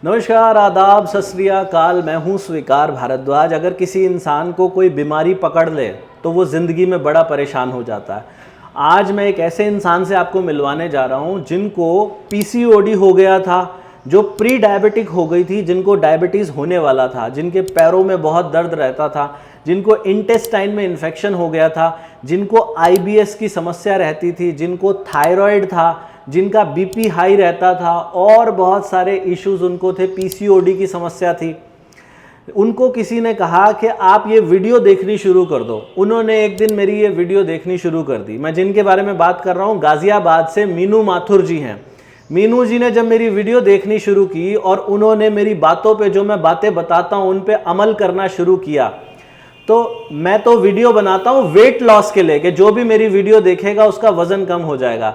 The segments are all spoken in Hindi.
नमस्कार, आदाब, सत श्री अकाल। मैं हूं स्वीकार भारद्वाज। अगर किसी इंसान को कोई बीमारी पकड़ ले तो वो ज़िंदगी में बड़ा परेशान हो जाता है। आज मैं एक ऐसे इंसान से आपको मिलवाने जा रहा हूं जिनको पीसीओडी हो गया था, जो प्री डायबिटिक हो गई थी, जिनको डायबिटीज़ होने वाला था, जिनके पैरों में बहुत दर्द रहता था, जिनको इंटेस्टाइन में इन्फेक्शन हो गया था, जिनको आईबीएस की समस्या रहती थी, जिनको थायराइड था, जिनका बीपी हाई रहता था और बहुत सारे इश्यूज उनको थे, पीसीओडी की समस्या थी। उनको किसी ने कहा कि आप ये वीडियो देखनी शुरू कर दो। उन्होंने एक दिन मेरी ये वीडियो देखनी शुरू कर दी। मैं जिनके बारे में बात कर रहा हूँ, गाजियाबाद से मीनू माथुर जी हैं। मीनू जी ने जब मेरी वीडियो देखनी शुरू की और उन्होंने मेरी बातों पे, जो मैं बातें बताता हूँ, उन पे अमल करना शुरू किया, तो मैं तो वीडियो बनाता हूँ वेट लॉस के लिए कि जो भी मेरी वीडियो देखेगा उसका वजन कम हो जाएगा।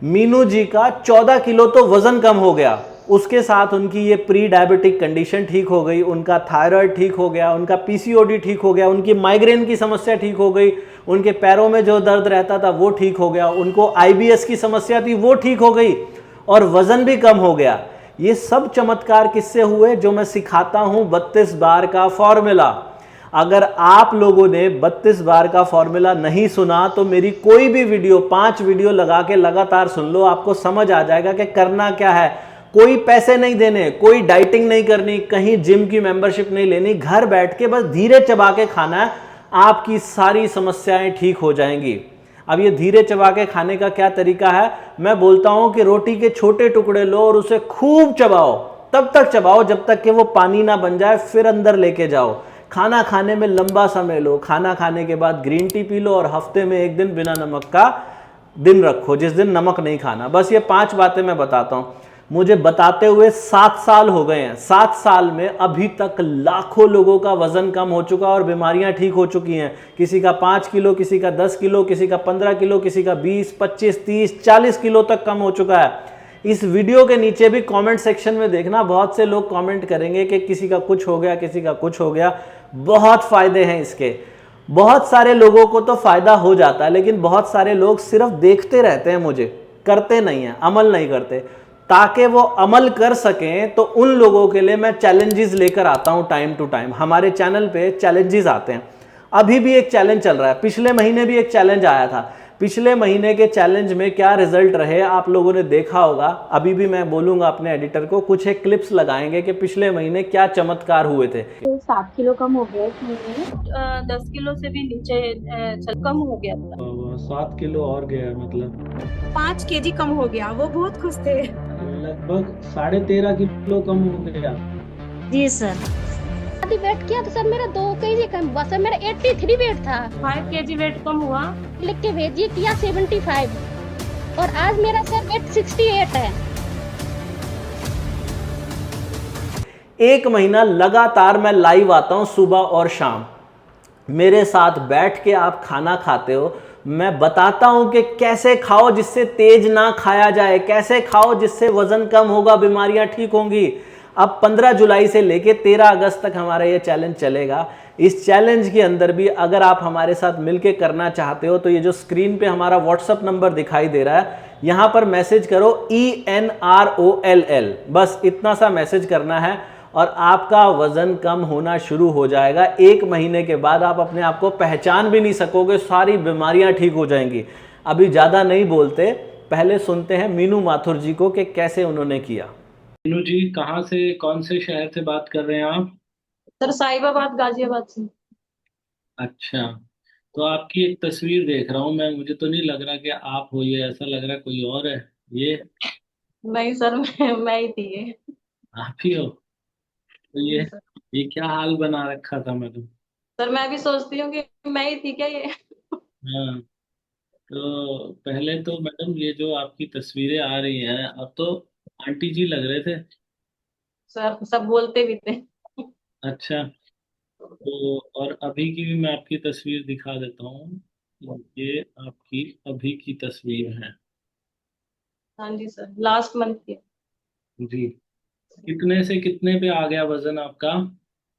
मीनू जी का 14 किलो तो वजन कम हो गया। उसके साथ उनकी ये प्री डायबिटिक कंडीशन ठीक हो गई, उनका थायराइड ठीक हो गया, उनका पीसीओडी ठीक हो गया, उनकी माइग्रेन की समस्या ठीक हो गई, उनके पैरों में जो दर्द रहता था वो ठीक हो गया, उनको आईबीएस की समस्या थी वो ठीक हो गई और वजन भी कम हो गया। ये सब चमत्कार किससे हुए? जो मैं सिखाता हूं 32 बार का फॉर्मूला। अगर आप लोगों ने 32 बार का फॉर्मूला नहीं सुना तो मेरी कोई भी वीडियो, 5 वीडियो लगा के लगातार सुन लो, आपको समझ आ जाएगा कि करना क्या है। कोई पैसे नहीं देने, कोई डाइटिंग नहीं करनी, कहीं जिम की मेंबरशिप नहीं लेनी, घर बैठ के बस धीरे चबा के खाना है, आपकी सारी समस्याएं ठीक हो जाएंगी। अब ये धीरे चबा के खाने का क्या तरीका है? मैं बोलता हूं कि रोटी के छोटे टुकड़े लो और उसे खूब चबाओ, तब तक चबाओ जब तक कि वो पानी ना बन जाए, फिर अंदर लेके जाओ। खाना खाने में लंबा समय लो, खाना खाने के बाद ग्रीन टी पी लो और हफ्ते में एक दिन बिना नमक का दिन रखो, जिस दिन नमक नहीं खाना। बस ये 5 बातें मैं बताता हूं। मुझे बताते हुए 7 साल हो गए हैं। 7 साल में अभी तक लाखों लोगों का वजन कम हो चुका और बीमारियां ठीक हो चुकी हैं। किसी का 5 किलो, किसी का 10 किलो, किसी का 15 किलो, किसी का 20, 25, 30, 40 किलो तक कम हो चुका है। इस वीडियो के नीचे भी कमेंट सेक्शन में देखना, बहुत से लोग कमेंट करेंगे कि किसी का कुछ हो गया, किसी का कुछ हो गया। बहुत फायदे हैं इसके। बहुत सारे लोगों को तो फायदा हो जाता है, लेकिन बहुत सारे लोग सिर्फ देखते रहते हैं, मुझे करते नहीं हैं, अमल नहीं करते। ताकि वो अमल कर सकें तो उन लोगों के लिए मैं चैलेंजेस लेकर आता हूं टाइम टू टाइम। हमारे चैनल पे चैलेंजेस आते हैं। अभी भी एक चैलेंज चल रहा है, पिछले महीने भी एक चैलेंज आया था। पिछले महीने के चैलेंज में क्या रिजल्ट रहे आप लोगों ने देखा होगा। अभी भी मैं बोलूंगा अपने एडिटर को, कुछ एक क्लिप्स लगाएंगे कि पिछले महीने क्या चमत्कार हुए थे। 7 किलो कम हो गया इस महीने में। 10 किलो से भी नीचे कम हो गया था। 7 किलो और गया, मतलब 5 केजी कम हो गया, वो बहुत खुश थे। लगभग 13.5 किलो कम हो गया। जी सर। आधी वेट किया तो सर मेरा 2 केजी कम हुआ सर। मेरा 83 वेट था। 5 केजी वेट कम हुआ। लिख के भेजिए, किया 75 और आज मेरा सर वेट 68 है। एक महीना लगातार मैं लाइव आता हूं सुबह और शाम। मेरे साथ बैठ के आप खाना खाते हो, मैं बताता हूं कि कैसे खाओ जिससे तेज ना खाया जाए, कैसे खाओ जिससे वजन कम होगा, बीमारियां ठीक होंगी। अब 15 जुलाई से लेके 13 अगस्त तक हमारा ये चैलेंज चलेगा। इस चैलेंज के अंदर भी अगर आप हमारे साथ मिलके करना चाहते हो तो ये जो स्क्रीन पे हमारा व्हाट्सअप नंबर दिखाई दे रहा है, यहां पर मैसेज करो ENROLL, बस इतना सा मैसेज करना है और आपका वजन कम होना शुरू हो जाएगा। एक महीने के बाद आप अपने आप को पहचान भी नहीं सकोगे, सारी बीमारियां ठीक हो जाएंगी। अभी ज्यादा नहीं बोलते, पहले सुनते हैं मीनू माथुर जी को कि कैसे उन्होंने किया। मीनू जी, कहाँ से, कौन से शहर से बात कर रहे हैं आप? सर साहिबाबाद गाजियाबाद से। अच्छा, तो आपकी एक तस्वीर देख रहा हूँ मैं, मुझे तो नहीं लग रहा कि आप हो, ये ऐसा लग रहा है कोई और है। ये नहीं सर, मैं ही थी ये। आप ही हो? तो जी ये सर। ये क्या हाल बना रखा था मैडम? सर मैं भी सोचती हूँ कि मैं ही थी क्या ये। हाँ, तो पहले तो मैडम ये जो आपकी तस्वीरें आ रही हैं, अब तो आंटी जी लग रहे थे। सर सब बोलते भी थे। अच्छा, तो और अभी की भी मैं आपकी तस्वीर दिखा देता हूँ। ये आपकी अभी की तस्वीर है। हाँ जी सर, लास्ट मंथ की। जी, कितने से कितने पे आ गया वजन आपका?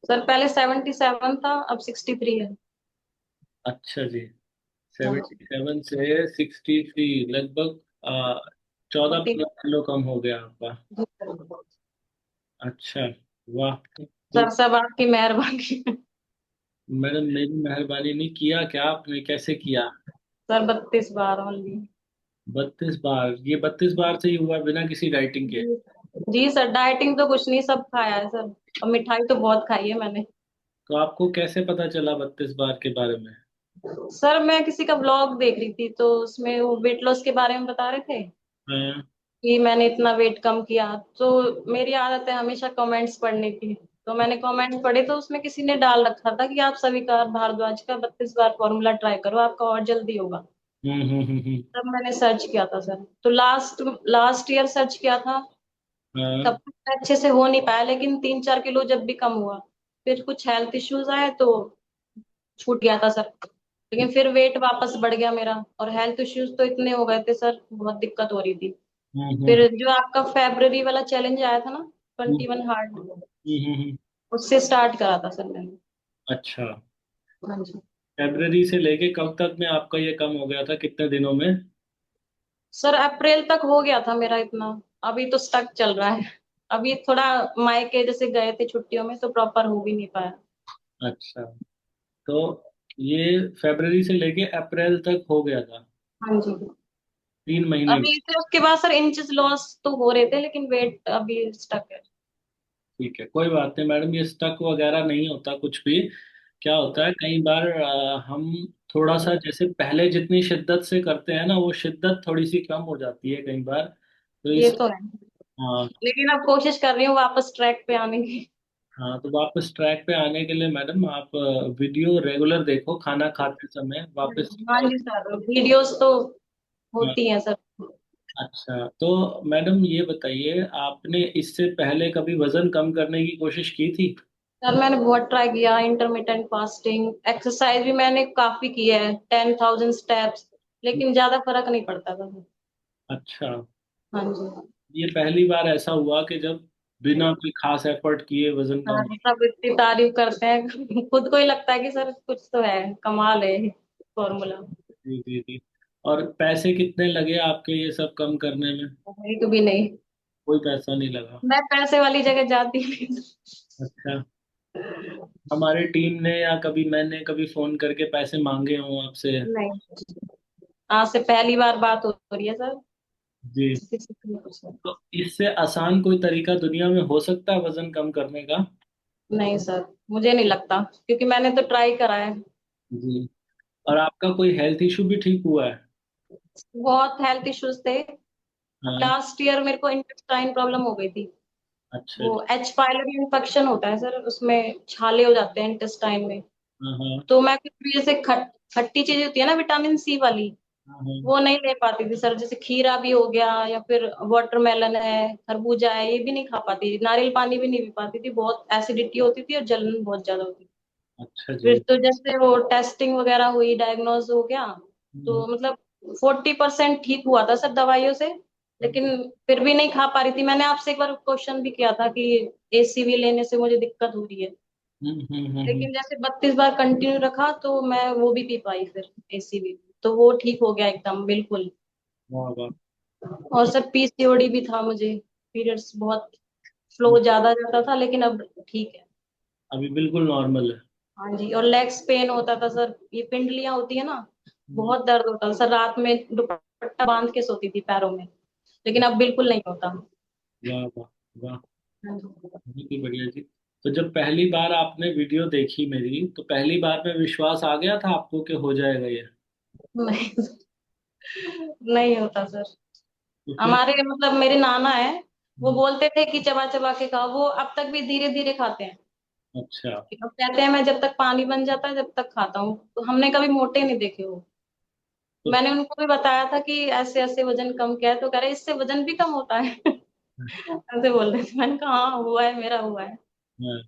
सर पहले 77 था, अब 63 है। अच्छा जी, हाँ 77 से 63, लगभग 14 जी। 15 किलो कम हो गया आपका। अच्छा, वाह। तो सर सब आपकी मेहरबानी। मैडम मेरी मेहरबानी नहीं, किया क्या आपने, कैसे किया? सर 32 बार ओनली। 32 बार? ये 32 बार से ही हुआ बिना किसी डाइटिंग के? जी। जी सर, डाइटिंग तो कुछ नहीं, सब खाया है सर। और मिठाई तो बहुत खाई है मैंने। तो आपको कैसे पता चला 32 बार के बारे में? सर मैं किसी का ब्लॉग देख रही थी, तो उसमें वो वेट लॉस के बारे में बता रहे थे हाँ। कि मैंने इतना वेट कम किया। तो मेरी आदत है हमेशा कमेंट्स पढ़ने की। तो मैंने कमेंट्स पढ़े, तो उसमें किसी ने डाल रखा था कि आप स्वीकार भारद्वाज का 32 बार फॉर्मूला ट्राई करो, आपका और जल्दी होगा। हम्म। तब मैंने सर्च किया था सर, तो लास्ट लास्ट ईयर सर्च किया था। हाँ। तब तक अच्छे से हो नहीं पाया, लेकिन 3-4 किलो जब भी कम हुआ, फिर कुछ हेल्थ इश्यूज आए तो छूट गया था सर। लेकिन फिर वेट वापस बढ़ गया मेरा, और हेल्थ इश्यूज तो इतने हो गए थे सर, बहुत दिक्कत हो रही थी। हम्म। फिर जो आपका फेब्रवरी वाला चैलेंज आया था ना, हम्म 21 हार्ड, हम्म। उससे स्टार्ट करा था सर मैंने। अच्छा। हाँ जी। फरवरी से लेके कब तक में आपका ये कम हो गया था, कितने दिनों में? सर अप्रैल तक हो गया था मेरा इतना। अभी तो स्टक चल रहा है। अभी थोड़ा मायके जैसे गए थे छुट्टियों में, तो प्रॉपर हो भी नहीं पाया। अच्छा, तो ये फरवरी से लेके अप्रैल तक हो गया था, हाँ जी। 3 महीने में? अभी फिर उसके बाद सर इंचेस लॉस तो हो रहे थे, लेकिन वेट अभी स्टक है। ठीक है, कोई बात नहीं मैडम, ये स्टक वगैरह नहीं होता कुछ भी। क्या होता है कई बार हम थोड़ा सा जैसे पहले जितनी शिद्दत से करते हैं ना, वो शिद्दत थोड़ी सी कम हो जाती है कई बार, तो ये इस। तो है, हाँ। लेकिन अब कोशिश कर रही हूँ वापस ट्रैक पे आने की। हाँ, तो वापस ट्रैक पे आने के लिए मैडम आप वीडियो रेगुलर देखो, खाना खाते समय वापस। हाँ जी सर, वीडियोस तो हाँ, होती हैं सर। अच्छा, तो मैडम ये बताइए, आपने इससे पहले कभी वजन कम करने की कोशिश की थी? सर मैंने बहुत ट्राई किया, इंटरमिटेंट फास्टिंग, एक्सरसाइज भी मैंने काफी की है, 10,000 स्टेप्स, लेकिन ज्यादा फर्क नहीं पड़ता था। अच्छा, हाँ जी। ये पहली बार ऐसा हुआ कि जब बिना कोई खास एफर्ट किए वजन कम? हाँ, सब इतनी तारीफ करते हैं, खुद को ही लगता है कि सर कुछ तो है, कमाल है फॉर्मूला। जी जी जी। और पैसे कितने लगे आपके ये सब कम करने में? एक भी नहीं। कोई पैसा नहीं लगा? मैं पैसे वाली जगह जाती नहीं। अच्छा, हमारे टीम ने या कभी मैंने कभी फोन करके पैसे मांगे हों आपसे? नहीं, आज से पहली बार बात हो रही है सर। जी। किसी से नहीं पूछा। तो इससे आसान कोई तरीका दुनिया में हो सकता है वजन कम करने का? नहीं सर, मुझे नहीं लगता, क्योंकि मैंने तो ट्राई करा है। जी। और आपका कोई हेल्थ इशू भी ठीक हुआ है? बहुत हेल्थ इश्यूज थे। हाँ। लास्ट ईयर मेरे को इंटेस्टाइन प्रॉब्लम हो गई थी। अच्छा वो जी। एच पायलोरी इन्फेक्शन होता है सर, उसमें छाले हो जाते हैं इंटेस्टाइन में। हाँ हाँ तो मैं कुछ भी जैसे खट्टी चीजें होती है ना, विटामिन सी वाली, हाँ हाँ। वो नहीं ले पाती थी सर। जैसे खीरा भी हो गया, या फिर वाटरमेलन है, खरबूजा है, ये भी नहीं खा पाती थी। नारियल पानी भी नहीं पी पाती थी, बहुत एसिडिटी होती थी और जलन बहुत ज्यादा होती थी। अच्छा फिर जी। तो जैसे वो टेस्टिंग वगैरह हुई, डायग्नोज हो गया, हम्म। तो मतलब 40% ठीक हुआ था सर दवाइयों से। लेकिन फिर भी नहीं खा पा रही थी। मैंने आपसे एक बार क्वेश्चन भी किया था कि एसीवी लेने से मुझे दिक्कत हो रही है, हम्म। लेकिन जैसे 32 बार कंटिन्यू रखा, तो मैं वो भी पी पाई फिर एसीवी, तो वो ठीक हो गया एकदम बिल्कुल। वाह वाह। और सर पीसीओडी भी था मुझे, पीरियड्स बहुत फ्लो ज्यादा जाता था, लेकिन अब ठीक है। अभी बिल्कुल नॉर्मल है? हाँ जी, और लेग्स पेन होता था सर, ये पिंडलियां होती है ना, हम्म। बहुत दर्द होता था सर, रात में दुपट्टा बांध के सोती थी पैरों में, लेकिन अब बिल्कुल नहीं होता। वाह वाह वाह। हाँ जी। बिल्कुल बढ़िया जी। तो जब पहली बार आपने वीडियो देखी मेरी, तो पहली बार में विश्वास आ गया था आपको कि हो जाएगा ये? नहीं, नहीं होता सर। तो फिर? हमारे मतलब मेरे नाना है, वो हम्म। बोलते थे कि चबा चबा के खाओ, वो अब तक भी धीरे धीरे खाते हैं। अच्छा। वो कहते हैं मैं जब तक पानी बन जाता है जब तक खाता हूँ, तो हमने कभी मोटे नहीं देखे वो। तो मैंने उनको भी बताया था कि ऐसे ऐसे वजन कम किया है, तो कह रहे इससे वजन भी कम होता है। ऐसे बोल रहे थे। मैंने कहा हाँ हुआ है, मेरा हुआ है। हाँ,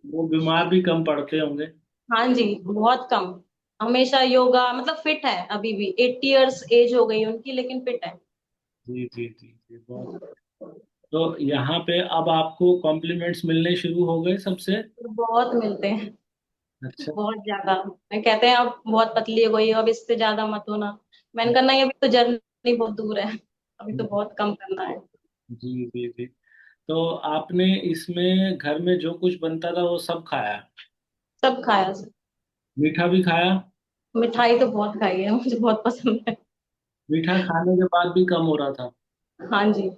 वो बीमार भी कम पड़ते होंगे? हाँ जी, बहुत कम। हमेशा योगा, मतलब फिट है, अभी भी 80 इयर्स एज हो गई उनकी, लेकिन फिट है। जी जी जी जी, बहुत। तो यहाँ पे अब आपको कॉम्प्लीमेंट्स मिलने शुरू हो गए सबसे? बहुत मिलते हैं, अच्छा। बहुत ज्यादा। मैं कहते हैं अब बहुत पतली हो गई हो, अब इससे ज्यादा मत होना। मैंने कहा नहीं, अभी तो जर्नी बहुत दूर है, अभी तो बहुत कम करना है। जी जी जी। तो आपने इसमें घर में जो कुछ बनता था वो सब खाया? सब खाया सर। मीठा भी खाया? मिठाई तो बहुत खाई है, मुझे बहुत पसंद है। मीठा खाने के बाद भी कम हो रहा था? हाँ जी,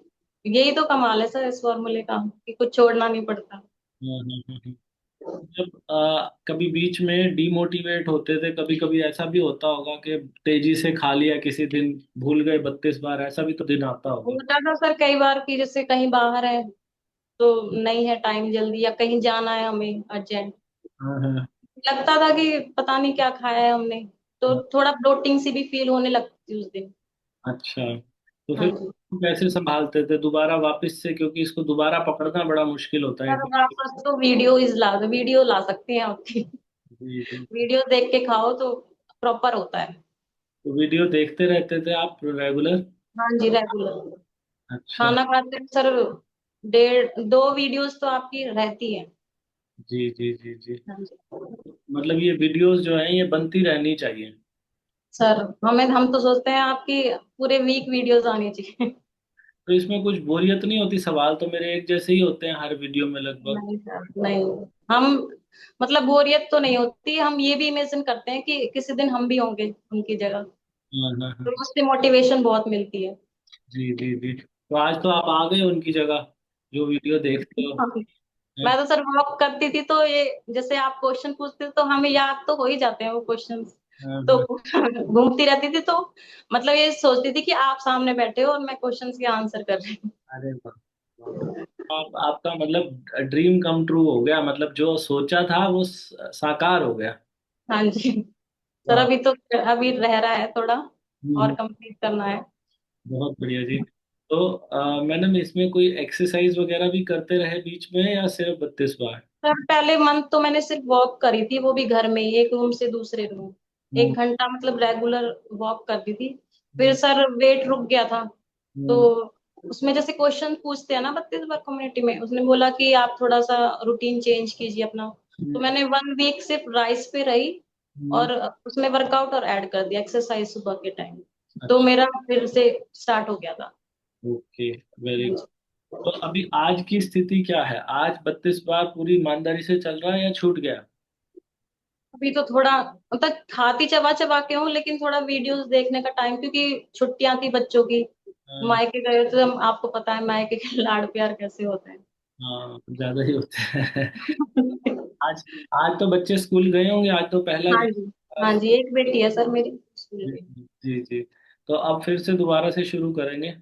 यही तो कमाल है सर इस फॉर्मूले का, कि कुछ छोड़ना नहीं पड़ता। जब कभी बीच में डिमोटिवेट होते थे, कभी कभी ऐसा भी होता होगा कि तेजी से खा लिया किसी दिन, भूल गए 32 बार, ऐसा भी तो दिन आता होगा? होता था सर कई बार कि जैसे कहीं बाहर है तो नहीं है टाइम जल्दी, या कहीं जाना है हमें अर्जेंट, हाँ हाँ। लगता था कि पता नहीं क्या खाया है हमने, तो थोड़ा ब्लोटिंग सी भी फील होने लगती उस दिन। अच्छा, तो हाँ फिर जी कैसे संभालते थे दोबारा वापस से, क्योंकि इसको दोबारा पकड़ना बड़ा मुश्किल होता है। सर, वापस तो वीडियो ला सकते हैं आपकी। जी जी। वीडियो देख के खाओ तो प्रॉपर होता है। तो वीडियो देखते रहते थे आप रेगुलर? हाँ जी, रेगुलर अच्छा। खाना खाते हैं सर, 1.5 2 वीडियोस तो आपकी रहती है। जी जी जी जी। हाँ जी मतलब ये वीडियोस जो हैं ये बनती रहनी चाहिए। सर, हम तो सोचते हैं आपकी पूरे वीक वीडियोस आनी चाहिए। तो इसमें कुछ बोरियत नहीं होती? सवाल तो मेरे एक जैसे ही होते हैं हर वीडियो में लगभग। नहीं सर, नहीं। हम मतलब बोरियत तो नहीं होती, हम ये भी इमेजिन करते हैं कि किसी दिन हम भी होंगे उनकी जगह, हाँ हाँ तो हाँ। उससे मोटिवेशन बहुत मिलती है। जी जी जी, तो आज तो आप आ गए उनकी जगह, जो वीडियो देखते हो? हाँ। हैं? मैं तो सर वॉक करती थी, तो ये जैसे आप क्वेश्चन पूछते थे तो हमें याद तो हो ही जाते हैं वो क्वेश्चंस, हाँ तो हाँ। घूमती रहती थी, तो मतलब ये सोचती थी कि आप सामने बैठे हो और मैं क्वेश्चंस के आंसर कर रही हूँ। अरे वाह वाह। आपका मतलब ड्रीम कम ट्रू हो गया, मतलब जो सोचा था वो साकार हो गया। हाँ जी सर, वाह। अभी रह रहा है थोड़ा, और हम्म, कंप्लीट करना है। बहुत बढ़िया जी। तो मैडम इसमें कोई एक्सरसाइज वगैरह भी करते रहे बीच में, या सिर्फ 32 बार? सर पहले मंथ तो मैंने सिर्फ वॉक करी थी, वो भी घर में ही, एक रूम से दूसरे रूम, हम्म, 1 घंटा मतलब रेगुलर वॉक करती थी। फिर हम्म, सर वेट रुक गया था, तो हम्म, उसमें जैसे क्वेश्चन पूछते हैं ना 32 बार कम्युनिटी में, उसने बोला कि आप थोड़ा सा रूटीन चेंज कीजिए अपना। तो हम्म, मैंने 1 वीक सिर्फ राइस पे रही, हम्म। और उसमें वर्कआउट और ऐड कर दिया, एक्सरसाइज सुबह के टाइम, तो अच्छा। मेरा फिर से स्टार्ट हो गया था। Okay, very good. तो अभी आज की स्थिति क्या है? आज 32 बार पूरी ईमानदारी से चल रहा है या छूट गया? अभी तो थोड़ा मतलब खाती चबा चबा के हूँ, लेकिन थोड़ा वीडियोस देखने का टाइम, क्योंकि छुट्टियां थी बच्चों की, हाँ मायके गए तो आपको पता है मायके के लाड़ प्यार कैसे होते हैं। हाँ, ज्यादा ही होते हैं। आज आज तो बच्चे स्कूल गए होंगे, आज तो पहला हाँ दिन। जी, हाँ जी, एक बेटी है सर मेरी स्कूल जी में। जी जी। तो अब फिर से दोबारा से शुरू करेंगे?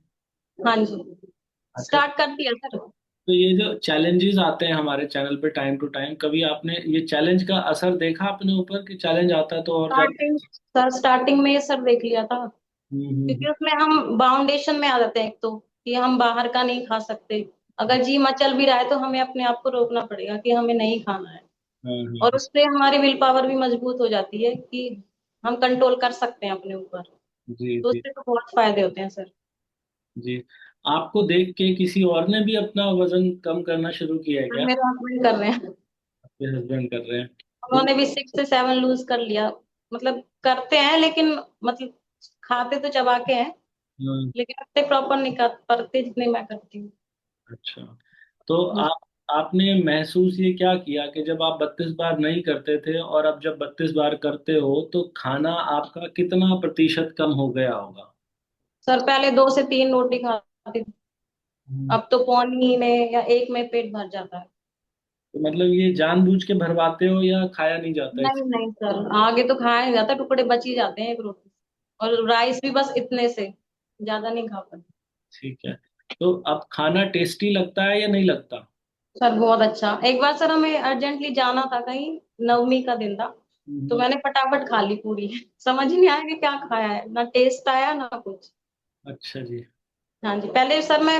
हाँ जी, अच्छा। स्टार्ट कर दिया सर। तो ये जो चैलेंजेस आते हैं हमारे चैनल पे टाइम टू टाइम, कभी आपने ये चैलेंज का असर देखा अपने ऊपर कि चैलेंज आता है तो और ज्यादा? स्टार्टिंग में ये सर देख लिया था, हम्म। क्योंकि उसमें हम बाउंडेशन में आ जाते हैं, एक तो कि हम बाहर का नहीं खा सकते, अगर जी मचल भी रहा है तो हमें अपने आप को रोकना पड़ेगा कि हमें नहीं खाना है, हाँ और हाँ। उससे हमारी विल पावर भी मजबूत हो जाती है कि हम कंट्रोल कर सकते हैं अपने ऊपर, जी तो जी उससे तो बहुत फायदे होते हैं सर। जी। आपको देख के किसी और ने भी अपना वजन कम करना शुरू किया है सर क्या? मेरे हस्बैंड कर रहे हैं, आपके हस्बैंड कर रहे हैं? वो उन्होंने भी 6 से 7 लूज कर लिया, मतलब करते हैं लेकिन, मतलब खाते तो चबा के हैं, हाँ, लेकिन इतने प्रॉपर नहीं कर पाते जितने मैं करती हूँ। अच्छा। तो आपने महसूस ये क्या किया कि जब आप 32 बार नहीं करते थे और अब जब 32 बार करते हो तो खाना आपका कितना प्रतिशत कम हो गया होगा? सर पहले 2 से 3 रोटी खाती थी, हम्म। अब तो पौनी में या एक में पेट भर जाता है। तो मतलब ये जानबूझ के भरवाते हो या खाया नहीं जाता है? नहीं नहीं सर, आगे तो खाया नहीं जाता, टुकड़े बच ही जाते हैं एक रोटी से। और राइस भी बस इतने से, ज्यादा नहीं खा पाते। ठीक है। तो अब खाना टेस्टी लगता है या नहीं लगता? सर बहुत अच्छा, एक बार सर हमें अर्जेंटली जाना था कहीं, नवमी का दिन था, तो हम्म। मैंने फटाफट खा ली पूरी। समझ ही नहीं आया कि क्या खाया है, ना टेस्ट आया ना कुछ। अच्छा जी। हाँ जी, पहले सर मैं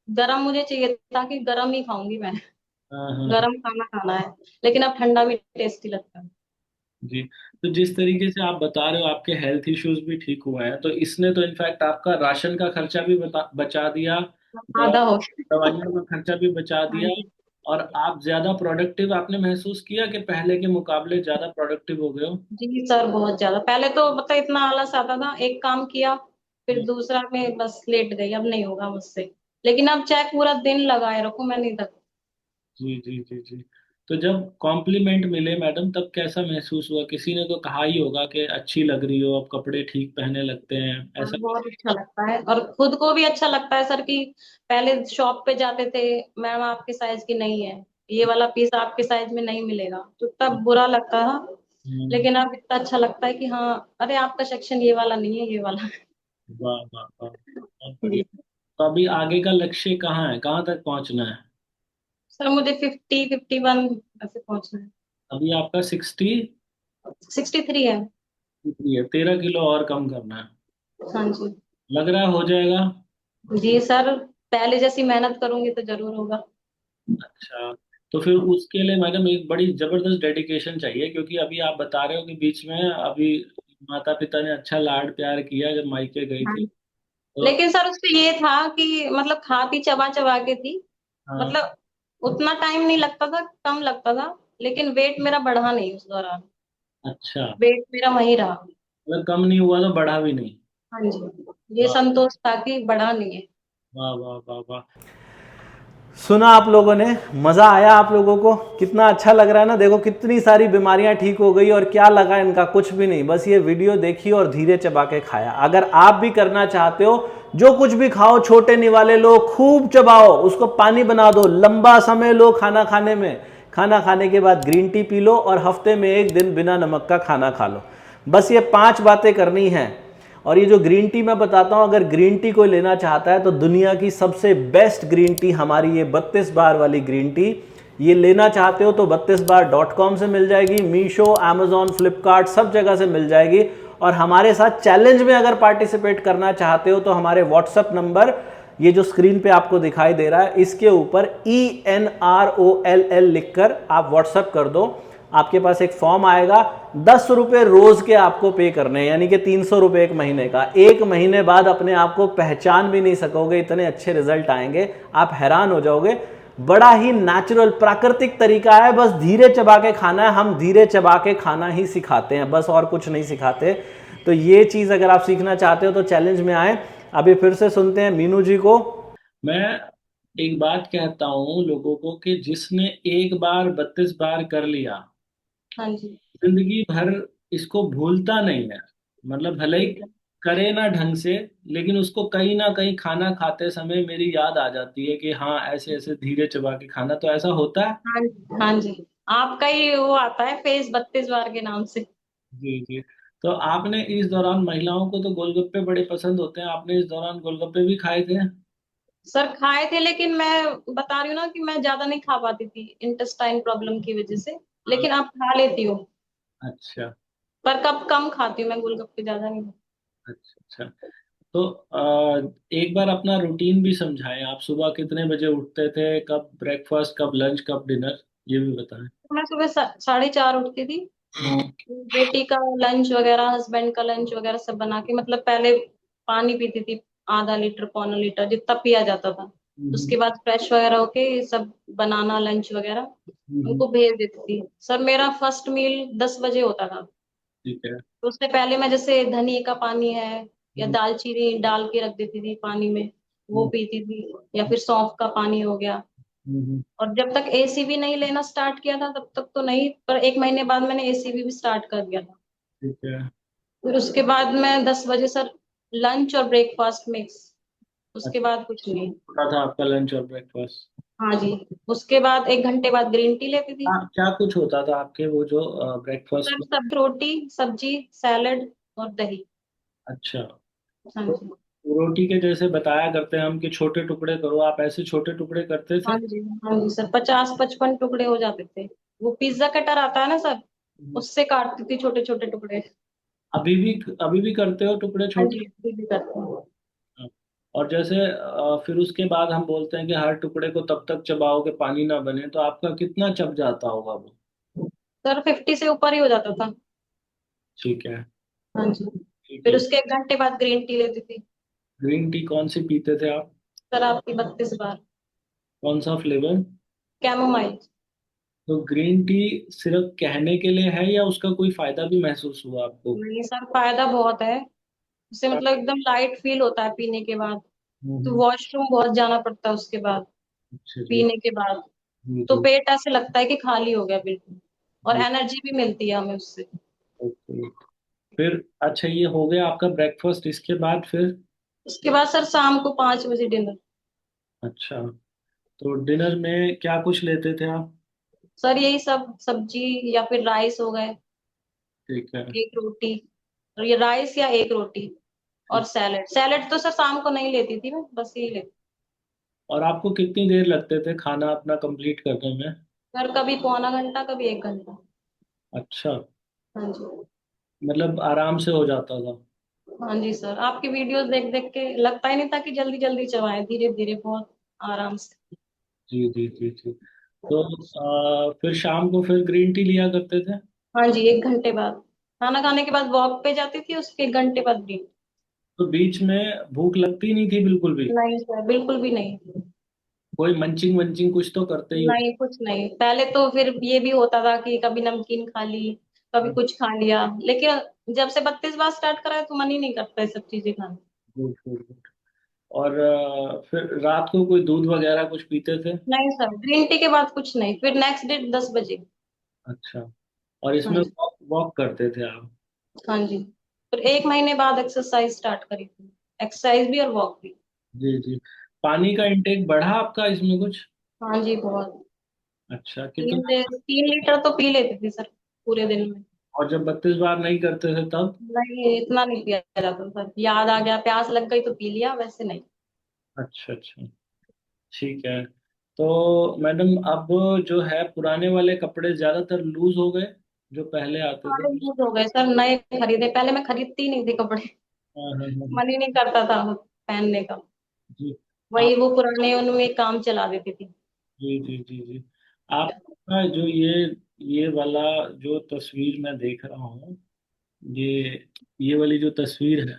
गरम मुझे चाहिए था कि गरम ही खाऊंगी मैं, हाँ हाँ हाँ। गरम खाना खाना है, लेकिन अब ठंडा भी टेस्टी लगता है। जी। तो जिस तरीके से आप बता रहे हो आपके हेल्थ इश्यूज भी ठीक हुए हैं, तो इसने तो इनफैक्ट आपका राशन का खर्चा भी बचा दिया, आधा हो गया। दवाइयों का खर्चा भी बचा हाँ दिया, जी, और आप ज्यादा प्रोडक्टिव आपने महसूस किया कि पहले के मुकाबले ज्यादा प्रोडक्टिव हो गए हो? जी सर बहुत ज्यादा, पहले तो मतलब इतना आलस आता था, एक काम किया फिर दूसरा में बस लेट गई, अब नहीं होगा मुझसे। लेकिन अब चाहे पूरा दिन लगाए रखो मैं नहीं थकती। जी जी जी जी। तो जब कॉम्प्लीमेंट मिले मैडम तब कैसा महसूस हुआ? किसी ने तो कहा ही होगा कि अच्छी लग रही हो, अब कपड़े ठीक पहनने लगते हैं, हाँ, ऐसा? बहुत अच्छा लगता है और खुद को भी अच्छा लगता है सर कि पहले शॉप पे जाते थे, मैम आपके साइज की नहीं है, ये वाला पीस आपके साइज में नहीं मिलेगा, तो तब बुरा लगता था। हम्म, लेकिन अब इतना अच्छा लगता है कि हाँ, अरे आपका सेक्शन ये वाला नहीं है, ये वाला है। वाह वाह वाह, बहुत जी। बढ़िया। तो अभी आगे का लक्ष्य कहाँ है, कहाँ तक पहुंचना है? सर मुझे 50, 51 ऐसे पहुंचना है। अभी आपका 60 63 है। है, 13 किलो और कम करना है। हाँ जी। लग रहा है हो जाएगा? जी सर, पहले जैसी मेहनत करूंगी तो जरूर होगा। अच्छा, तो फिर उसके लिए मैडम एक बड़ी जबरदस्त डेडिकेशन चाहिए, क्योंकि अभी आप बता रहे हो कि बीच में अभी माता पिता ने अच्छा लाड प्यार किया जब मायके गई हाँ। थी, तो लेकिन सर उसमें ये था कि मतलब खाती चबा चबा के थी, हाँ। मतलब उतना टाइम नहीं लगता था, कम लगता था, लेकिन वेट मेरा बढ़ा नहीं उस दौरान। अच्छा, वेट मेरा वही रहा। मतलब कम नहीं हुआ तो बढ़ा भी नहीं? हाँ जी, ये वाह संतोष था कि बढ़ा नहीं है। वाह वाह वाह वाह। सुना आप लोगों ने, मज़ा आया आप लोगों को? कितना अच्छा लग रहा है ना, देखो कितनी सारी बीमारियां ठीक हो गई और क्या लगा इनका, कुछ भी नहीं, बस ये वीडियो देखी और धीरे चबा के खाया। अगर आप भी करना चाहते हो, जो कुछ भी खाओ छोटे निवाले लो, खूब चबाओ, उसको पानी बना दो, लंबा समय लो खाना खाने में, खाना खाने के बाद ग्रीन टी पी लो और हफ्ते में एक दिन बिना नमक का खाना खा लो। बस ये 5 बातें करनी हैं। और ये जो ग्रीन टी मैं बताता हूँ, अगर ग्रीन टी कोई लेना चाहता है तो दुनिया की सबसे बेस्ट ग्रीन टी हमारी ये 32 बार वाली ग्रीन टी, ये लेना चाहते हो तो 32bar.com से मिल जाएगी, मीशो, अमेजॉन, फ्लिपकार्ट, सब जगह से मिल जाएगी। और हमारे साथ चैलेंज में अगर पार्टिसिपेट करना चाहते हो तो हमारे व्हाट्सएप नंबर, ये जो स्क्रीन पे आपको दिखाई दे रहा है, इसके ऊपर ENROLL लिखकर आप व्हाट्सएप कर दो। आपके पास एक फॉर्म आएगा, 10 रुपए रोज के आपको पे करने हैं, यानी कि 300 रुपए एक महीने का। एक महीने बाद अपने आप को पहचान भी नहीं सकोगे, इतने अच्छे रिजल्ट आएंगे, आप हैरान हो जाओगे। बड़ा ही नेचुरल प्राकृतिक तरीका है, बस धीरे चबा के खाना है। हम धीरे चबा के खाना ही सिखाते हैं, बस और कुछ नहीं सिखाते। तो ये चीज अगर आप सीखना चाहते हो तो चैलेंज में आए। अभी फिर से सुनते हैं मीनू जी को। मैं एक बात कहता हूँ लोगों को कि जिसने एक बार 32 बार कर लिया, हाँ जी। जिंदगी भर इसको भूलता नहीं है। मतलब भले ही करे ना ढंग से, लेकिन उसको कहीं ना कहीं खाना खाते समय मेरी याद आ जाती है कि हाँ ऐसे ऐसे धीरे चबा के खाना, तो ऐसा होता है। हाँ जी। हाँ जी। आपका ही वो आता है फेस 32 बार के नाम से। जी जी। तो आपने इस दौरान, महिलाओं को तो गोलगप्पे बड़े पसंद होते हैं, आपने इस दौरान गोलगप्पे भी खाए थे? सर खाए थे, लेकिन मैं बता रही हूँ ना कि मैं ज्यादा नहीं खा पाती थी इंटेस्टाइन प्रॉब्लम की वजह से। हाँ। लेकिन अब खा लेती हूँ, अच्छा पर कब कम खाती हूँ मैं गोलगप्पे, ज्यादा नहीं। अच्छा अच्छा। तो एक बार अपना रूटीन भी समझाएं, आप सुबह कितने बजे उठते थे, कब ब्रेकफास्ट, कब लंच, कब डिनर, ये भी बताएं। मैं सुबह 4:30 उठती थी, हम्म, बेटी का लंच वगैरह, हस्बैंड का लंच वगैरह सब बना के, मतलब पहले पानी पीती थी, ½ लीटर, ½ लीटर जितना पिया जाता था। उसके हम्म, बाद फ्रेश वगैरह होके सब बनाना लंच वगैरह हम्म, उनको भेज देती थी। सर मेरा फर्स्ट मील 10 बजे होता था। ठीक है। तो उससे पहले मैं जैसे धनिया का पानी है या हम्म, दालचीनी डाल के रख देती थी पानी में, वो हम्म, पीती थी, या फिर सौंफ का पानी हो गया। और जब तक एसी भी नहीं लेना स्टार्ट किया था तब तक तो नहीं, पर एक महीने बाद मैंने एसी भी स्टार्ट कर दिया था। ठीक है। फिर उसके बाद मैं 10 बजे सर लंच और ब्रेकफास्ट मिक्स, उसके अच्छा, बाद कुछ नहीं। छोटा था आपका लंच और ब्रेकफास्ट? हाँ जी। उसके बाद 1 घंटे बाद ग्रीन टी लेती थी। हाँ, क्या कुछ होता था आपके वो जो ब्रेकफास्ट सर में? सब रोटी, सब्जी, सैलेड और दही। अच्छा, हाँ तो जी। रोटी के जैसे बताया करते हैं हम कि छोटे टुकड़े करो, आप ऐसे छोटे टुकड़े करते थे? हाँ जी। हाँ जी सर, 50-55 टुकड़े हो जाते थे। वो पिज्जा कटर आता है ना सर, हम्म। उससे काटती थी छोटे छोटे टुकड़े। अभी भी करते हो टुकड़े हाँ जी, छोटे? अभी भी करती हूँ। हाँ। और जैसे फिर उसके बाद हम बोलते हैं कि हर टुकड़े को तब तक चबाओ कि पानी ना बने, तो आपका कितना चब जाता होगा वो? सर 50 से ऊपर ही हो जाता था। ठीक है। हाँ जी। ठीक फिर है। उसके 1 घंटे बाद ग्रीन टी लेती थी। ग्रीन टी कौन सी पीते थे आप? सर आपकी 32 बार। कौन सा फ्लेवर? कैमोमाइल। तो ग्रीन टी सिर्फ कहने के लिए है या उसका कोई फायदा भी महसूस हुआ आपको? नहीं सर, फायदा बहुत है, उससे मतलब एकदम लाइट फील होता है पीने के बाद। तो हम्म। वॉशरूम बहुत जाना पड़ता है उसके बाद, अच्छा जी। पीने के बाद। जी तो जी पेट ऐसे लगता है कि खाली हो गया बिल्कुल, और जी। एनर्जी भी मिलती है हमें उससे। ओके। फिर अच्छा, ये हो गया आपका ब्रेकफास्ट, इसके बाद फिर? उसके बाद सर शाम को 5 बजे डिनर। अच्छा, तो डिनर में क्या कुछ लेते थे आप? सर यही सब सब्जी या फिर राइस हो गए, ठीक है। एक रोटी, और ये राइस या एक रोटी, और ठीक। सैलेड। सैलेड तो सर शाम को नहीं लेती थी मैं, बस यही लेती। और आपको कितनी देर लगते थे खाना अपना कंप्लीट करने में? सर कभी पौना घंटा, कभी 1 घंटा। अच्छा, हाँ जी। मतलब आराम से हो जाता था? हाँ जी सर, आपकी वीडियोस देख देख के लगता ही नहीं था कि जल्दी जल्दी चबाएं, धीरे धीरे बहुत आराम से। जी जी जी जी। तो फिर शाम को फिर ग्रीन टी लिया करते थे? हाँ जी, 1 घंटे बाद खाना खाने के बाद वॉक पे जाती थी, उसके 1 घंटे बाद भी। तो बीच में भूख लगती नहीं थी बिल्कुल भी? नहीं सर, बिल्कुल भी नहीं। कोई मंचिंग वंचिंग कुछ तो करते ही नहीं, कुछ नहीं। पहले तो फिर ये भी होता था कि कभी नमकीन खा ली, कभी हो? कुछ खा लिया, लेकिन जब से 32 बार स्टार्ट करा है तो मन ही नहीं करता ये सब चीजें खाने। Good good good. और फिर रात को कोई दूध वगैरह कुछ पीते थे? नहीं सर, ग्रीन टी के बाद कुछ नहीं, फिर नेक्स्ट डे 10 बजे। अच्छा, और हाँ इसमें जी। वॉक वॉक करते थे आप? हाँ जी। फिर 1 महीने बाद एक्सरसाइज स्टार्ट करी थी, एक्सरसाइज भी और वॉक भी। जी जी। पानी का इंटेक बढ़ा आपका इसमें कुछ? हाँ जी, बहुत। अच्छा, तीन कितना? से 3 लीटर तो पी लेती थी सर, पूरे दिन में। और जब 32 बार नहीं करते थे तब? नहीं, इतना नहीं पिया जाता सर, याद आ गया, प्यास लग गई तो पी लिया, वैसे नहीं। अच्छा अच्छा, ठीक है। तो मैडम, अब जो है पुराने वाले कपड़े ज्यादातर लूज हो गए जो पहले आते थे? सारे यूज हो गए सर, नए खरीदे। पहले मैं खरीदती नहीं थी कपड़े, हाँ हाँ हाँ। मन ही नहीं करता था पहनने का। जी। वही वो पुराने उनमें काम चला देती थी। जी जी जी जी। आपका जो ये वाला जो तस्वीर मैं देख रहा हूँ, ये ये वाली जो तस्वीर है,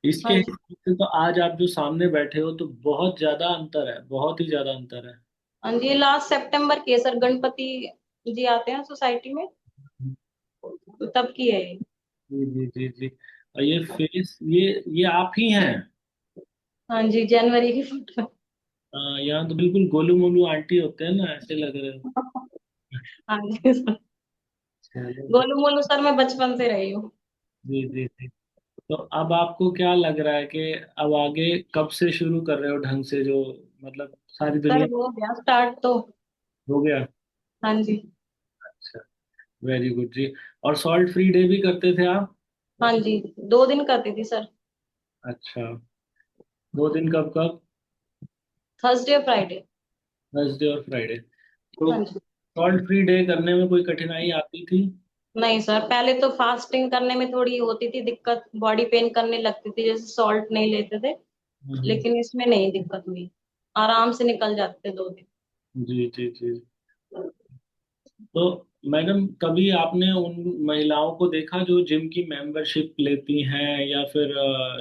इसके हाँ जी। हिसाब से तो आज आप जो सामने बैठे हो तो बहुत ज्यादा अंतर है, बहुत ही ज्यादा अंतर है। हाँ जी, लास्ट सितंबर की है सर, गणपति जी आते हैं सोसाइटी में, तो तब की है ये। जी जी जी जी। और ये फेस, ये आप ही हैं? हाँ जी, जनवरी की फोटो। यहाँ तो बिल्कुल गोलू मोलू आंटी होते हैं ना, ऐसे लग रहे हो। हाँ जी सर। चलो। गोलू मोलू सर मैं बचपन से रही हूँ। जी जी जी। तो अब आपको क्या लग रहा है कि अब आगे कब से शुरू कर रहे हो ढंग से, जो मतलब सारी सर दुनिया? हो गया स्टार्ट तो। हो गया? हाँ जी। अच्छा, वेरी गुड जी। और सॉल्ट फ्री डे भी करते थे आप? हाँ जी, 2 दिन करती थी सर, अच्छा, 2 दिन कब कब? थर्सडे और फ्राइडे। थर्सडे और फ्राइडे। तो हाँ जी। सॉल्ट फ्री डे करने में कोई कठिनाई आती थी? नहीं सर, पहले तो फास्टिंग करने में थोड़ी होती थी दिक्कत, बॉडी पेन करने लगती थी जैसे सॉल्ट नहीं लेते थे, हम्म। लेकिन इसमें नहीं दिक्कत हुई, आराम से निकल जाते थे 2 दिन। जी जी जी। तो मैडम, कभी आपने उन महिलाओं को देखा जो जिम की मेंबरशिप लेती हैं, या फिर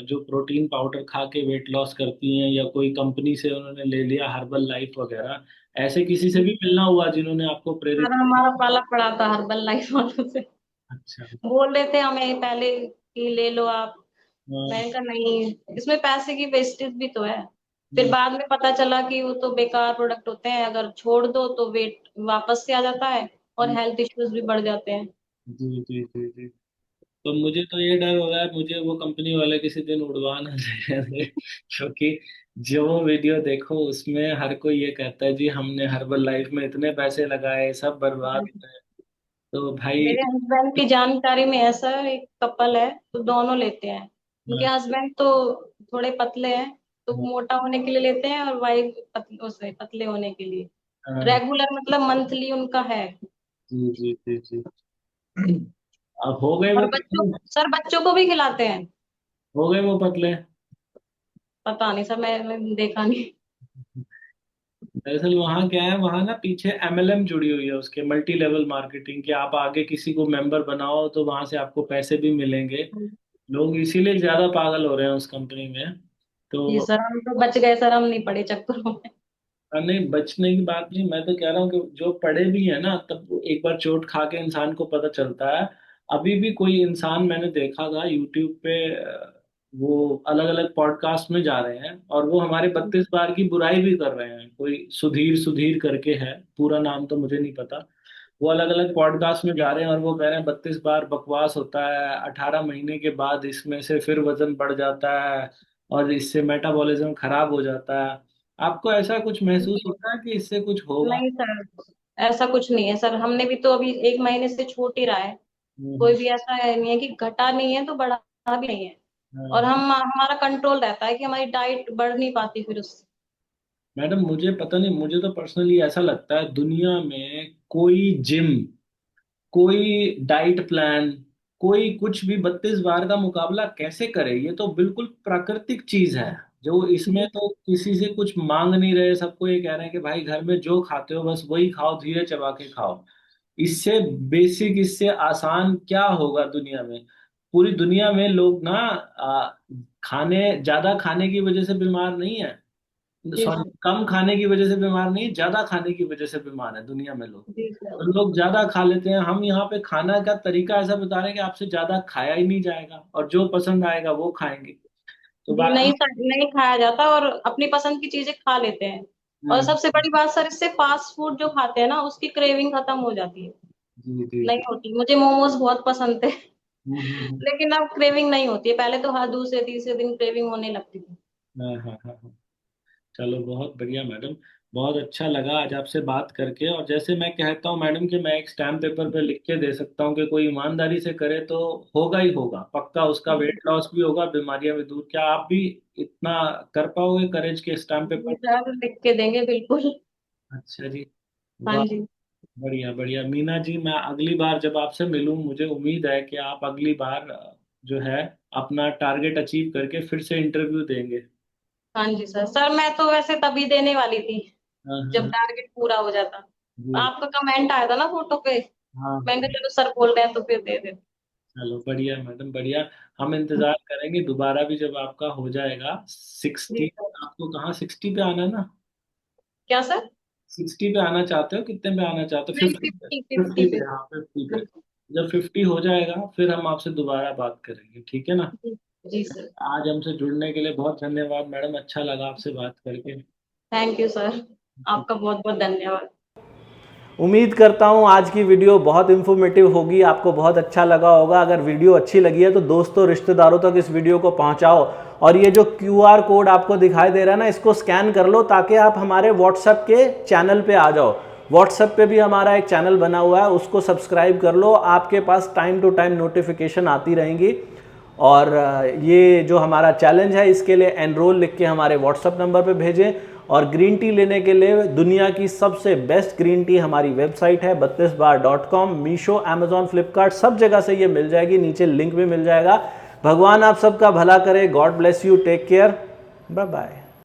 जो प्रोटीन पाउडर खा के वेट लॉस करती हैं, या कोई कंपनी से उन्होंने ले लिया हर्बल लाइफ वगैरह, ऐसे किसी से भी मिलना हुआ जिन्होंने आपको सर प्रेरित किया? हमारा पाला पड़ा था हर्बल लाइफ वालों से, अच्छा। बोल रहे थे हमें पहले कि ले लो आप। हाँ, मैंने कहा नहीं, इसमें पैसे की वेस्टेज भी तो है। फिर हाँ, बाद में पता चला कि वो तो बेकार प्रोडक्ट होते हैं, अगर छोड़ दो तो वेट वापस से आ जाता है, और हेल्थ इश्यूज भी बढ़ जाते हैं। जी जी जी जी। तो मुझे तो ये डर हो रहा है, मुझे वो कंपनी वाले किसी दिन उड़वा ना दे क्योंकि जो वीडियो देखो उसमें हर कोई ये कहता है जी हमने हर्बल लाइफ में इतने पैसे लगाए, सब बर्बाद हुए। तो भाई। मेरे हस्बैंड की जानकारी में ऐसा एक कपल है, तो दोनों लेते हैं। उनके हाँ, हस्बैंड तो थोड़े पतले हैं, तो हाँ, मोटा होने के लिए लेते हैं, और वाइफ उसे पतले होने के लिए। हाँ, रेगुलर मतलब मंथली उनका है। जी जी जी जी। अब हो गए और वो बच्चों, पतले? सर बच्चों को भी खिलाते हैं। हो गए वो पतले? पता नहीं सर, मैंने देखा नहीं। दरअसल वहाँ क्या है, वहाँ ना पीछे एमएलएम जुड़ी हुई है उसके, मल्टी लेवल मार्केटिंग, कि आप आगे किसी को मेंबर बनाओ तो वहां से आपको पैसे भी मिलेंगे। लोग इसीलिए ज्यादा पागल हो रहे हैं उस कंपनी में। ये तो सर हम तो बच गए सर, हम नहीं पड़े चक्करों में। नहीं, बचने की बात नहीं, मैं तो कह रहा हूँ कि जो पढ़े भी है ना, तब एक बार चोट खा के इंसान को पता चलता है। अभी भी कोई इंसान मैंने देखा था यूट्यूब पे, वो अलग अलग पॉडकास्ट में जा रहे हैं और वो हमारे 32 बार की बुराई भी कर रहे हैं। कोई सुधीर सुधीर करके है, पूरा नाम तो मुझे नहीं पता। वो अलग अलग पॉडकास्ट में जा रहे हैं और वो कह रहे हैं 32 बार बकवास होता है, 18 महीने के बाद इसमें से फिर वजन बढ़ जाता है और इससे मेटाबॉलिज्म खराब हो जाता है। आपको ऐसा कुछ महसूस होता है कि इससे कुछ होगा? नहीं सर, ऐसा कुछ नहीं है सर, हमने भी तो अभी 1 महीने से छूट ही रहा है। कोई हम्म, भी ऐसा है नहीं है कि घटा नहीं है तो बढ़ा भी नहीं है। और हाँ। हम हमारा कंट्रोल रहता है कि हमारी डाइट बढ़ नहीं पाती फिर उससे। मैडम मुझे पता नहीं, मुझे तो पर्सनली ऐसा लगता है दुनिया में कोई जिम, कोई डाइट प्लान, कोई कुछ भी 32 बार का मुकाबला कैसे करे? ये तो बिल्कुल प्राकृतिक चीज है। जो इसमें जी तो किसी से कुछ मांग नहीं रहे, सबको ये कह रहे हैं कि भाई घर में जो खाते हो बस वही खाओ, धीरे चबा के खाओ। इससे बेसिक, इससे आसान क्या होगा दुनिया में? पूरी दुनिया में लोग ना खाने, ज्यादा खाने की वजह से बीमार नहीं है, जी सॉरी, सर। कम खाने की वजह से बीमार नहीं, ज्यादा खाने की वजह से बीमार है दुनिया में लोग। जी सर। तो लोग ज्यादा खा लेते हैं। हम यहाँ पे खाना का तरीका ऐसा बता रहे हैं कि आपसे ज्यादा खाया ही नहीं जाएगा और जो पसंद आएगा वो खाएंगे। तो जी बात नहीं सर, नहीं खाया जाता और अपनी पसंद की चीजें खा लेते हैं। और हम्म, सबसे बड़ी बात सर, इससे फास्ट फूड जो खाते हैं ना उसकी क्रेविंग खत्म हो जाती है। जी जी नहीं जी। होती, मुझे मोमोज बहुत पसंद थे। हम्म। लेकिन अब क्रेविंग नहीं होती है, पहले तो हर दूसरे तीसरे दिन क्रेविंग होने लगती थी। हाँ हाँ हाँ हाँ। चलो बहुत बढ़िया मैडम, बहुत अच्छा लगा आज आपसे बात करके। और जैसे मैं कहता हूँ मैडम कि मैं एक स्टैम्प पेपर पे लिख के दे सकता हूँ कि कोई ईमानदारी से करे तो होगा ही होगा, पक्का उसका वेट लॉस भी होगा, बीमारियां भी दूर। क्या आप भी इतना कर पाओगे करेज के स्टैम्प पेपर? जी सर, लिख के देंगे बिल्कुल। अच्छा जी। हाँ वाह, जी। बढ़िया बढ़िया। मीना जी, मैं अगली बार जब आपसे मिलूं मुझे उम्मीद है कि आप अगली बार जो है अपना टारगेट अचीव करके फिर से इंटरव्यू देंगे। हाँ जी सर। सर मैं तो वैसे तभी देने वाली थी हाँ जब हाँ टारगेट पूरा हो जाता। जी। आपका कमेंट आया था ना फोटो पे, हाँ मैंने कहा चलो सर बोल रहे हैं तो फिर दे दे। चलो बढ़िया मैडम, बढ़िया। हम इंतजार करेंगे दोबारा भी जब आपका हो जाएगा जी 60। सर। आपको कहाँ 60 पे आना है ना? क्या सर? 60 पे आना चाहते हो? कितने पे आना चाहते हो? नहीं, 50 पे? 50 50 पे। पे, हाँ 50 पे। बिल्कुल। जब 50 हो जाएगा फिर हम आपसे दोबारा बात करेंगे, ठीक है ना? जी। जी सर। आज हमसे जुड़ने के लिए बहुत धन्यवाद मैडम, अच्छा लगा आपसे बात करके। थैंक यू सर, आपका बहुत बहुत धन्यवाद। उम्मीद करता हूँ आज की वीडियो बहुत इन्फॉर्मेटिव होगी, आपको बहुत अच्छा लगा होगा। अगर वीडियो अच्छी लगी है तो दोस्तों रिश्तेदारों तक इस वीडियो को पहुँचाओ। और ये जो QR कोड आपको दिखाई दे रहा है ना, इसको स्कैन कर लो ताकि आप हमारे व्हाट्सएप के चैनल पे आ जाओ। व्हाट्सएप पे भी हमारा एक चैनल बना हुआ है, उसको सब्सक्राइब कर लो, आपके पास टाइम टू टाइम नोटिफिकेशन आती रहेंगी। और ये जो हमारा चैलेंज है इसके लिए एनरोल लिख के हमारे व्हाट्सएप नंबर पे भेजें। और ग्रीन टी लेने के लिए दुनिया की सबसे बेस्ट ग्रीन टी हमारी वेबसाइट है 32bar.com। मीशो, अमेजॉन, फ्लिपकार्ट सब जगह से ये मिल जाएगी, नीचे लिंक भी मिल जाएगा। भगवान आप सबका भला करे। God bless you, take care, bye bye.